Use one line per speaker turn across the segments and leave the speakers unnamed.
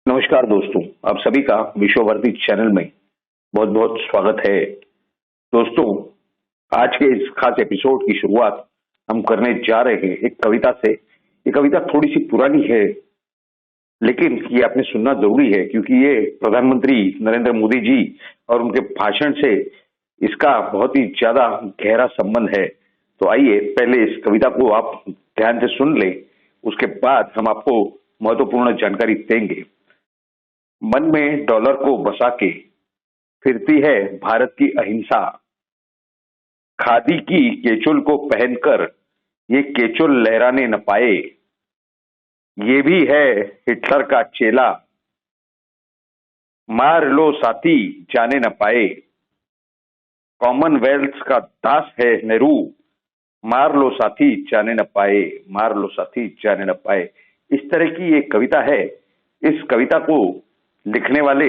नमस्कार दोस्तों, आप सभी का विश्वभारती चैनल में बहुत बहुत स्वागत है। दोस्तों, आज के इस खास एपिसोड की शुरुआत हम करने जा रहे हैं एक कविता से। ये कविता थोड़ी सी पुरानी है, लेकिन ये आपने सुनना जरूरी है क्योंकि ये प्रधानमंत्री नरेंद्र मोदी जी और उनके भाषण से इसका बहुत ही ज्यादा गहरा संबंध है। तो आइए पहले इस कविता को आप ध्यान से सुन लें, उसके बाद हम आपको महत्वपूर्ण जानकारी देंगे। मन में डॉलर को बसा के फिरती है भारत की अहिंसा। खादी की केचुल को पहनकर ये केचुल लहराने न पाए। ये भी है हिटलर का चेला, मार लो साथी जाने न पाए। कॉमनवेल्थ का दास है नेहरू, मार लो साथी जाने न पाए, मार लो साथी जाने न पाए। इस तरह की एक कविता है। इस कविता को लिखने वाले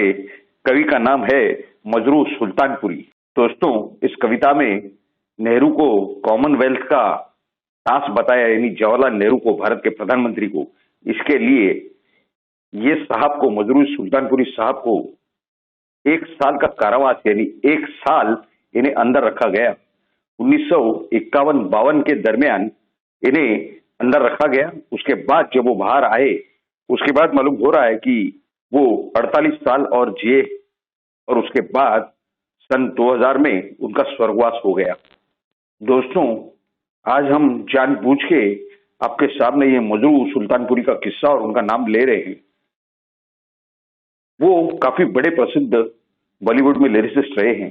कवि का नाम है मजरू सुल्तानपुरी। दोस्तों, इस कविता में नेहरू को कॉमनवेल्थ का दास बताया, यानी जवाहरलाल नेहरू को, भारत के प्रधानमंत्री को। इसके लिए ये साहब को, मजरू सुल्तानपुरी साहब को 1 साल का कारावास, यानी 1 साल इन्हें अंदर रखा गया। 1951-52 के दरमियान इन्हें अंदर रखा गया। उसके बाद जब वो बाहर आए, उसके बाद मालूम हो रहा है कि वो 48 साल और जिए और उसके बाद सन 2000 में उनका स्वर्गवास हो गया। दोस्तों, आज हम जानबूझ के आपके सामने ये मजरू सुल्तानपुरी का किस्सा और उनका नाम ले रहे हैं। वो काफी बड़े प्रसिद्ध बॉलीवुड में लिरिसिस्ट रहे हैं।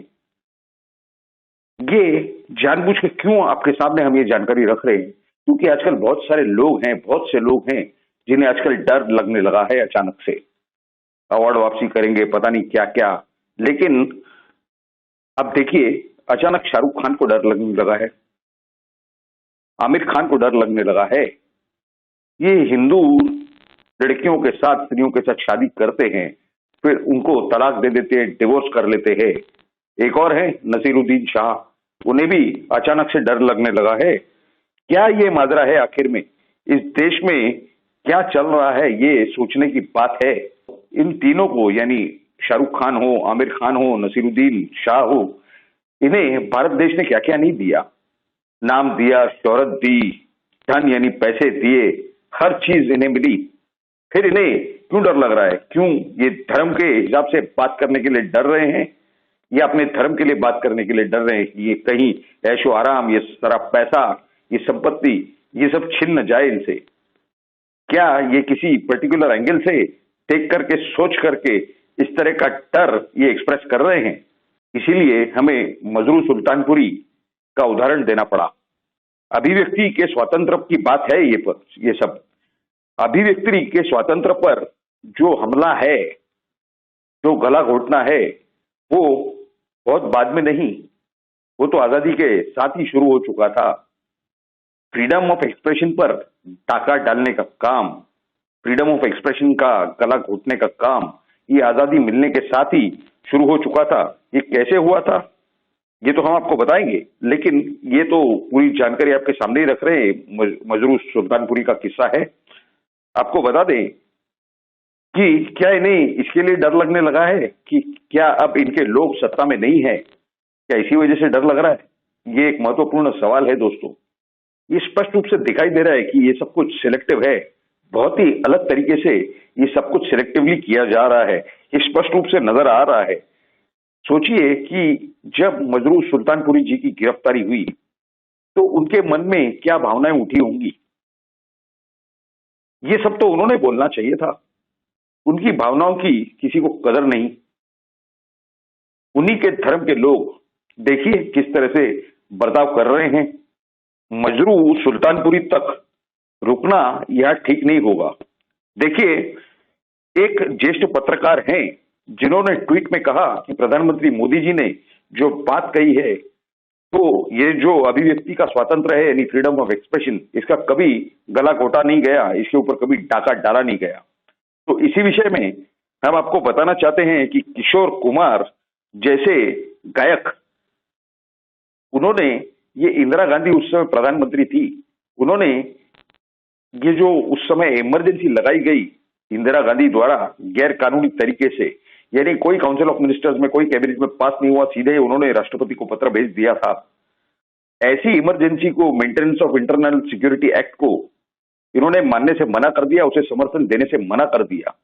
ये जानबूझ के क्यों आपके सामने हम ये जानकारी रख रहे हैं? क्योंकि आजकल बहुत सारे लोग हैं, बहुत से लोग हैं जिन्हें आजकल डर लगने लगा है अचानक से। अवार्ड वापसी करेंगे, पता नहीं क्या क्या। लेकिन अब देखिए, अचानक शाहरुख खान को डर लगने लगा है, आमिर खान को डर लगने लगा है। ये हिंदू लड़कियों के साथ, स्त्रियों के साथ शादी करते हैं, फिर उनको तलाक दे देते हैं, डिवोर्स कर लेते हैं। एक और है नसीरुद्दीन शाह, उन्हें भी अचानक से डर लगने लगा है। क्या ये माजरा है आखिर में? इस देश में क्या चल रहा है, ये सोचने की बात है। इन तीनों को, यानी शाहरुख खान हो, आमिर खान हो, नसीरुद्दीन शाह हो, इन्हें भारत देश ने क्या क्या नहीं दिया। नाम दिया, शोहरत दी, धन यानी पैसे दिए, हर चीज इन्हें मिली। फिर इन्हें क्यों डर लग रहा है? क्यों ये धर्म के हिसाब से बात करने के लिए डर रहे हैं, या अपने धर्म के लिए बात करने के लिए डर रहे हैं कि ये कहीं ऐशो आराम, ये सारा पैसा, ये संपत्ति, ये सब छिन न जाए इनसे? क्या ये किसी पर्टिकुलर एंगल से देख करके, सोच करके इस तरह का डर ये एक्सप्रेस कर रहे हैं? इसीलिए हमें मजरू सुल्तानपुरी का उदाहरण देना पड़ा। अभिव्यक्ति के स्वातंत्र की बात है ये सब। अभिव्यक्ति के स्वातंत्र पर जो हमला है, जो गला घोटना है, वो बहुत बाद में नहीं, वो तो आजादी के साथ ही शुरू हो चुका था। फ्रीडम ऑफ एक्सप्रेशन पर डाका डालने का काम, फ्रीडम ऑफ एक्सप्रेशन का गला घोटने का काम, ये आजादी मिलने के साथ ही शुरू हो चुका था। ये कैसे हुआ था, ये तो हम आपको बताएंगे, लेकिन ये तो पूरी जानकारी आपके सामने ही रख रहे हैं। मजरू सुल्तानपुरी का किस्सा है। आपको बता दें कि क्या इन्हें इसके लिए डर लगने लगा है कि क्या अब इनके लोग सत्ता में नहीं है, क्या इसी वजह से डर लग रहा है? ये एक महत्वपूर्ण सवाल है दोस्तों। ये स्पष्ट रूप से दिखाई दे रहा है कि ये सब कुछ सिलेक्टिव है। बहुत ही अलग तरीके से ये सब कुछ सिलेक्टिवली किया जा रहा है, ये स्पष्ट रूप से नजर आ रहा है। सोचिए कि जब मजरू सुल्तानपुरी जी की गिरफ्तारी हुई तो उनके मन में क्या भावनाएं उठी होंगी। ये सब तो उन्होंने बोलना चाहिए था। उनकी भावनाओं की किसी को कदर नहीं। उन्हीं के धर्म के लोग देखिए किस तरह से बर्ताव कर रहे हैं। मजरू सुल्तानपुरी तक रुकना यह ठीक नहीं होगा। देखिए, एक ज्येष्ठ पत्रकार हैं जिन्होंने ट्वीट में कहा कि प्रधानमंत्री मोदी जी ने जो बात कही है, तो ये जो अभिव्यक्ति का स्वातंत्र है, यानी फ्रीडम ऑफ एक्सप्रेशन, इसका कभी गला घोटा नहीं गया, इसके ऊपर कभी डाका डाला नहीं गया। तो इसी विषय में हम आपको बताना चाहते हैं कि किशोर कुमार जैसे गायक, उन्होंने, ये इंदिरा गांधी उस समय प्रधानमंत्री थी, उन्होंने ये जो उस समय इमरजेंसी लगाई गई, इंदिरा गांधी द्वारा गैर कानूनी तरीके से, यानी कोई काउंसिल ऑफ मिनिस्टर्स में, कोई कैबिनेट में पास नहीं हुआ, सीधे उन्होंने राष्ट्रपति को पत्र भेज दिया था। ऐसी इमरजेंसी को, maintenance of internal security act को इन्होंने मानने से मना कर दिया, उसे समर्थन देने से मना कर दिया।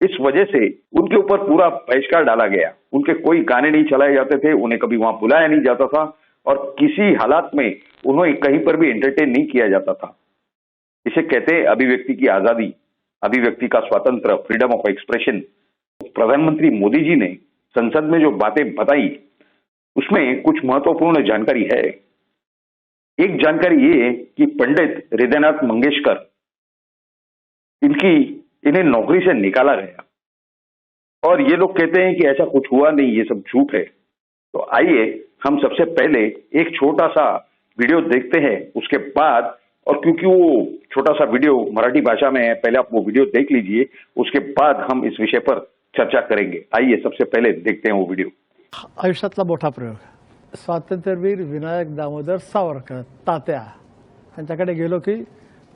इस वजह से उनके ऊपर पूरा बहिष्कार डाला गया। उनके कोई गाने नहीं चलाए जाते थे, उन्हें कभी वहां बुलाया नहीं जाता था और किसी हालात में उन्हें कहीं पर भी एंटरटेन नहीं किया जाता था। इसे कहते हैं अभिव्यक्ति की आजादी, अभिव्यक्ति का स्वातंत्र, फ्रीडम ऑफ एक्सप्रेशन। प्रधानमंत्री मोदी जी ने संसद में जो बातें बताई उसमें कुछ महत्वपूर्ण जानकारी है। एक जानकारी ये कि पंडित हृदयनाथ मंगेशकर, इन्हें नौकरी से निकाला गया और ये लोग कहते हैं कि ऐसा कुछ हुआ नहीं, ये सब झूठ है। तो आइए हम सबसे पहले एक छोटा सा वीडियो देखते हैं, उसके बाद, और क्योंकि वो छोटा सा वीडियो मराठी भाषा में है, पहले आप वो वीडियो देख लीजिए, उसके बाद हम इस विषय पर चर्चा करेंगे। आइए सबसे पहले देखते हैं वो वीडियो।
आयुष्यातला मोठा प्रयोग, स्वातंत्र्यवीर विनायक दामोदर सावरकर तात्या यांच्याकडे गेलो की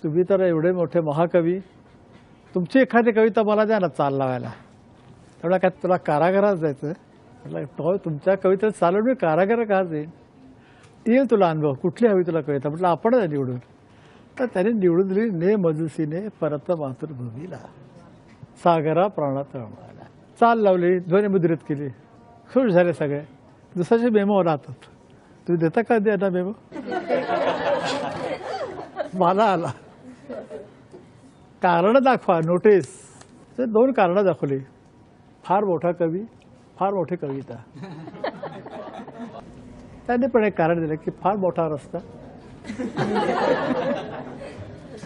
तुम्ही तर एवढे मोठे महाकवी, तुमची एखादी कविता मला द्या ना चाल लावायला. तेवढा काय तुला कारागिरात जायचं. म्हटलं तो तुमच्या कवितेत चालून मी कारागिर का जाईन, येईल तुला अनुभव, कुठली हवी तुला कविता. म्हटलं आपण निवडून. तर त्याने निवडून दिली, ने मजुसीने परत मातृभूमीला, सागरा प्राणात रमला. चाल लावली, ध्वनिमुद्रित केली, खुश झाले सगळे. दुसऱ्याचे मेमो राहतात, तुम्ही देता का द्या ना मेमो. मला आला कारण दाखवा, नोटीस. ते 2 कारणं दाखवली, फार मोठा कवी, फार मोठी कविता. त्यांनी पण एक कारण दिलं की फार मोठा रस्ता.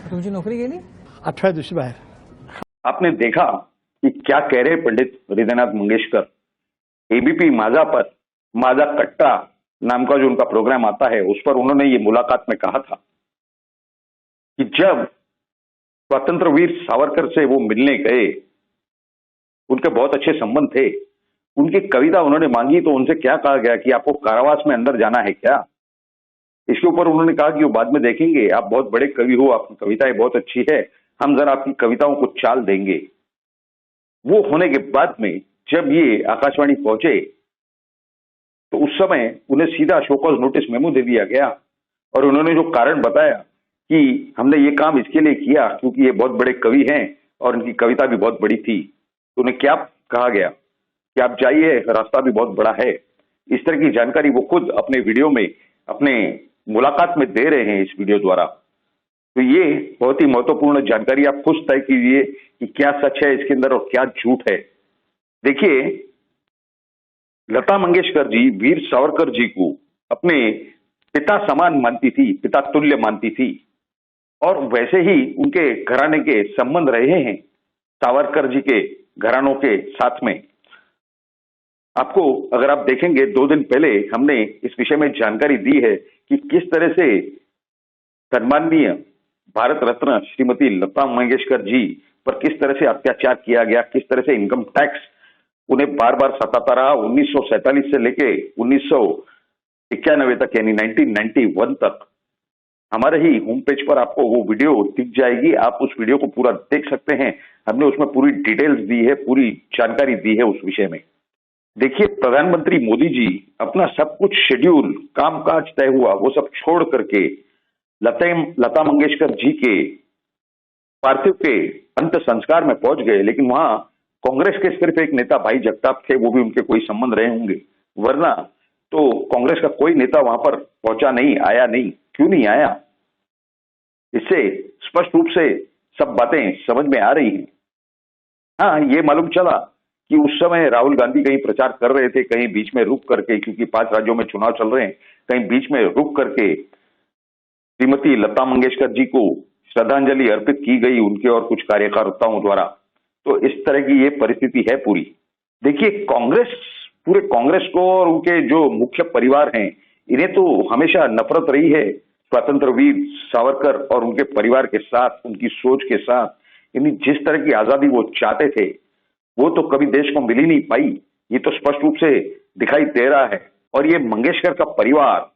तुमची नोकरी गेली
8व्या दिवशी बाहेर.
आपने देखा कि क्या कह रहे पंडित हृदयनाथ मंगेशकर. एबीपी माझा पर माझा कट्टा नाम का जो उनका प्रोग्राम आता है, उस पर उन्होंने ये मुलाकात में कहा था कि जब स्वतंत्रवीर सावरकर से वो मिलने गए, उनके बहुत अच्छे संबंध थे, उनकी कविता उन्होंने मांगी तो उनसे क्या कहा गया कि आपको कारावास में अंदर जाना है क्या. इसके ऊपर उन्होंने कहा कि वो बाद में देखेंगे, आप बहुत बड़े कवि हो, आपकी कविताएं बहुत अच्छी है, हम जरा आपकी कविताओं को चाल देंगे. वो होने के बाद में जब ये आकाशवाणी पहुंचे तो उस समय उन्हें सीधा शो कॉज नोटिस मेमो दे दिया गया और उन्होंने जो कारण बताया कि हमने ये काम इसके लिए किया क्योंकि ये बहुत बड़े कवि हैं और इनकी कविता भी बहुत बड़ी थी. तो उन्हें क्या कहा गया कि आप जाइए, रास्ता भी बहुत बड़ा है. इस तरह की जानकारी वो खुद अपने वीडियो में, अपने मुलाकात में दे रहे हैं इस वीडियो द्वारा. तो ये बहुत ही महत्वपूर्ण जानकारी, आप खुद तय कीजिए कि क्या सच है इसके अंदर और क्या झूठ है. देखिए, लता मंगेशकर जी वीर सावरकर जी को अपने पिता समान मानती थी, पिता तुल्य मानती थी, और वैसे ही उनके घराने के संबंध रहे हैं सावरकर जी के घरानों के साथ में. आपको अगर आप देखेंगे 2 दिन पहले हमने इस विषय में जानकारी दी है कि किस तरह से सम्माननीय भारत रत्न श्रीमती लता मंगेशकर जी पर किस तरह से अत्याचार किया गया, किस तरह से इनकम टैक्स उन्हें बार बार सताता रहा. 1947 से लेके 1991 तक, यानी 1991 तक. हमारे ही होम पेज पर आपको वो वीडियो दिख जाएगी, आप उस वीडियो को पूरा देख सकते हैं. हमने उसमें पूरी डिटेल्स दी है, पूरी जानकारी दी है उस विषय में. देखिए, प्रधानमंत्री मोदी जी अपना सब कुछ शेड्यूल, कामकाज तय हुआ, वो सब छोड़ करके लता मंगेशकर जी के पार्थिव के अंत संस्कार में पहुंच गए. लेकिन वहां कांग्रेस के सिर्फ एक नेता भाई जगताप थे, वो भी उनके कोई संबंध रहे होंगे, वरना तो कांग्रेस का कोई नेता वहां पर पहुंचा नहीं, आया नहीं. क्यों नहीं आया, इससे स्पष्ट रूप से सब बातें समझ में आ रही हैं. हाँ, ये मालूम चला कि उस समय राहुल गांधी कहीं प्रचार कर रहे थे, कहीं बीच में रुक करके, क्योंकि 5 राज्यों में चुनाव चल रहे हैं, कहीं बीच में रुक करके श्रीमती लता मंगेशकर जी को श्रद्धांजलि अर्पित की गई उनके और कुछ कार्यकर्ताओं द्वारा. तो इस तरह की ये परिस्थिति है पूरी. देखिए, कांग्रेस, पूरे कांग्रेस को और उनके जो मुख्य परिवार हैं, इन्हें तो हमेशा नफरत रही है स्वतंत्रवीर सावरकर और उनके परिवार के साथ, उनकी सोच के साथ. यानी जिस तरह की आजादी वो चाहते थे वो तो कभी देश को मिल ही नहीं पाई, ये तो स्पष्ट रूप से दिखाई दे रहा है. और ये मंगेशकर का परिवार,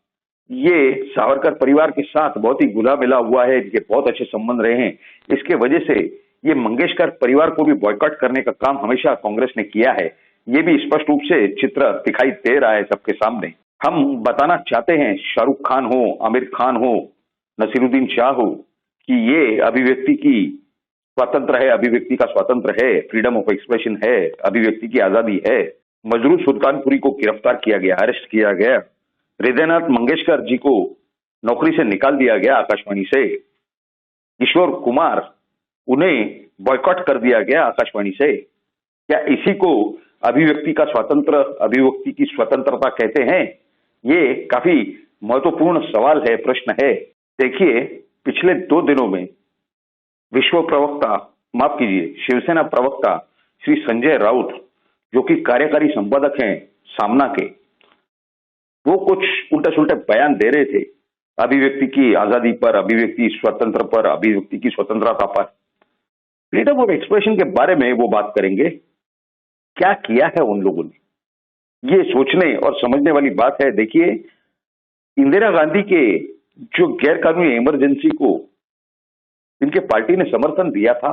ये सावरकर परिवार के साथ बहुत ही घुला मिला हुआ है, इनके बहुत अच्छे संबंध रहे हैं. इसके वजह से ये मंगेशकर परिवार को भी बॉयकॉट करने का काम हमेशा कांग्रेस ने किया है। ये भी स्पष्ट रूप से चित्र दिखाई दे रहा है सबके सामने। हम बताना चाहते हैं, शाहरुख खान हो, आमिर खान हो, नसीरुद्दीन शाह हो, कि ये अभिव्यक्ति की स्वतंत्र है, अभिव्यक्ति का स्वातंत्र है, फ्रीडम ऑफ एक्सप्रेशन है, अभिव्यक्ति की आजादी है। मजरूर सुल्तानपुरी को गिरफ्तार किया गया, अरेस्ट किया गया। हृदयनाथ मंगेशकर जी को नौकरी से निकाल दिया गया आकाशवाणी से। किशोर कुमार, उन्हें बॉयकॉट कर दिया गया आकाशवाणी से। क्या इसी को अभिव्यक्ति का स्वातंत्र, अभिव्यक्ति की स्वतंत्रता कहते हैं? ये काफी महत्वपूर्ण सवाल है, प्रश्न है। देखिए, पिछले 2 दिनों में विश्व प्रवक्ता, माफ कीजिए, शिवसेना प्रवक्ता श्री संजय राउत, जो कि कार्यकारी संपादक हैं सामना के, वो कुछ उल्टा सुल्टा बयान दे रहे थे अभिव्यक्ति की आजादी पर, अभिव्यक्ति स्वतंत्र पर, अभिव्यक्ति की स्वतंत्रता पर। फ्रीडम ऑफ एक्सप्रेशन के बारे में वो बात करेंगे। क्या किया है उन लोगों ने, ये सोचने और समझने वाली बात है। देखिए, इंदिरा गांधी के जो गैर कानूनी इमरजेंसी को इनके पार्टी ने समर्थन दिया था।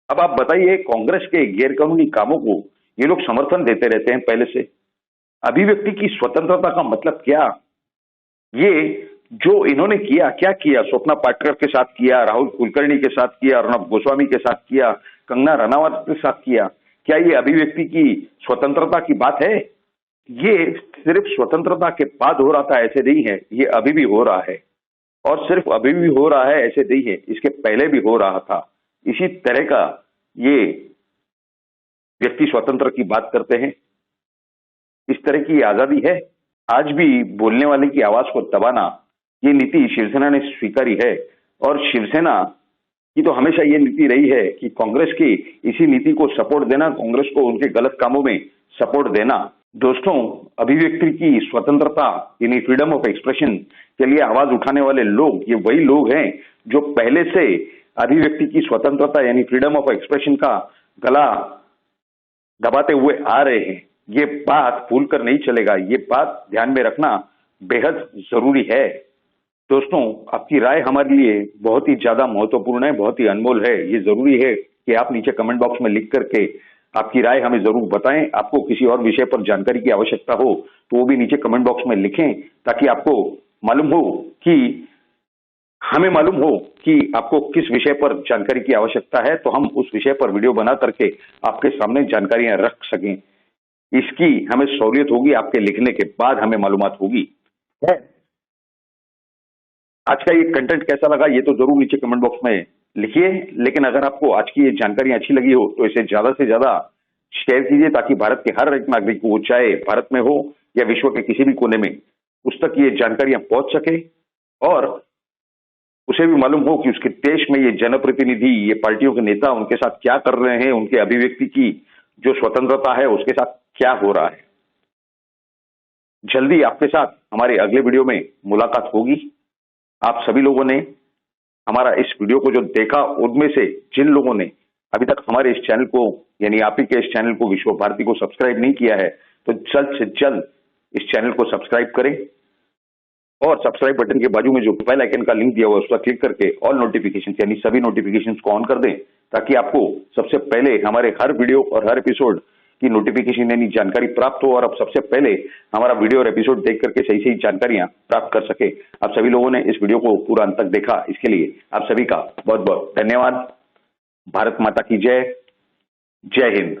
अब आप बताइए, कांग्रेस के गैर कानूनी कामों को ये लोग समर्थन देते रहते हैं पहले से। अभिव्यक्ति की स्वतंत्रता का मतलब क्या? ये जो इन्होंने किया, क्या किया? स्वप्ना पाटकर के साथ किया, राहुल कुलकर्णी के साथ किया, अर्नब गोस्वामी के साथ किया, कंगना रनावत के साथ किया। क्या ये अभिव्यक्ति की स्वतंत्रता की बात है? ये सिर्फ स्वतंत्रता के बाद हो रहा था ऐसे नहीं है, ये अभी भी हो रहा है। और सिर्फ अभी भी हो रहा है ऐसे नहीं है, इसके पहले भी हो रहा था। इसी तरह का ये व्यक्ति स्वतंत्र की बात करते हैं। इस तरह की आजादी है। आज भी बोलने वाले की आवाज को दबाना, ये नीति शिवसेना ने स्वीकारी है। और शिवसेना की तो हमेशा ये नीति रही है कि कांग्रेस की इसी नीति को सपोर्ट देना, कांग्रेस को उनके गलत कामों में सपोर्ट देना। दोस्तों, अभिव्यक्ति की स्वतंत्रता यानी फ्रीडम ऑफ एक्सप्रेशन के लिए आवाज उठाने वाले लोग, ये वही लोग हैं जो पहले से अभिव्यक्ति की स्वतंत्रता यानी फ्रीडम ऑफ एक्सप्रेशन का गला दबाते हुए आ रहे हैं। ये बात भूलकर नहीं चलेगा, ये बात ध्यान में रखना बेहद जरूरी है। दोस्तों, आपकी राय हमारे लिए बहुत ही ज्यादा महत्वपूर्ण है, बहुत ही अनमोल है। ये जरूरी है कि आप नीचे कमेंट बॉक्स में लिख करके आपकी राय हमें जरूर बताएं। आपको किसी और विषय पर जानकारी की आवश्यकता हो तो वो भी नीचे कमेंट बॉक्स में लिखें, ताकि आपको मालूम हो कि हमें मालूम हो कि आपको किस विषय पर जानकारी की आवश्यकता है, तो हम उस विषय पर वीडियो बना करके आपके सामने जानकारियां रख सकें। इसकी हमें सहूलियत होगी, आपके लिखने के बाद हमें मालूमात होगी। आज का ये कंटेंट कैसा लगा, ये तो जरूर नीचे कमेंट बॉक्स में लिखिए। लेकिन अगर आपको आज की ये जानकारी अच्छी लगी हो तो इसे ज्यादा से ज्यादा शेयर कीजिए, ताकि भारत के हर एक नागरिक को, चाहे भारत में हो या विश्व के किसी भी कोने में, उस तक ये जानकारियां पहुंच सके और उसे भी मालूम हो कि उसके देश में ये जनप्रतिनिधि, ये पार्टियों के नेता उनके साथ क्या कर रहे हैं, उनके अभिव्यक्ति की जो स्वतंत्रता है उसके साथ क्या हो रहा है। जल्दी आपके साथ हमारे अगले वीडियो में मुलाकात होगी। आप सभी लोगों ने हमारा इस वीडियो को जो देखा, उनमें से जिन लोगों ने अभी तक हमारे इस चैनल को यानी आप ही के इस चैनल को विश्व भारती को सब्सक्राइब नहीं किया है, तो जल्द से जल्द इस चैनल को सब्सक्राइब करें और सब्सक्राइब बटन के बाजू में जो बेल आइकन का लिंक दिया हुआ है उस पर क्लिक करके ऑल नोटिफिकेशन यानी सभी नोटिफिकेशन को ऑन कर दें, ताकि आपको सबसे पहले हमारे हर वीडियो और हर एपिसोड की नोटिफिकेशन यानी जानकारी प्राप्त हो और आप सबसे पहले हमारा वीडियो और एपिसोड देख करके सही सही जानकारियां प्राप्त कर सके। आप सभी लोगों ने इस वीडियो को पूरा अंत तक देखा, इसके लिए आप सभी का बहुत बहुत धन्यवाद। भारत माता की जय। जय हिंद।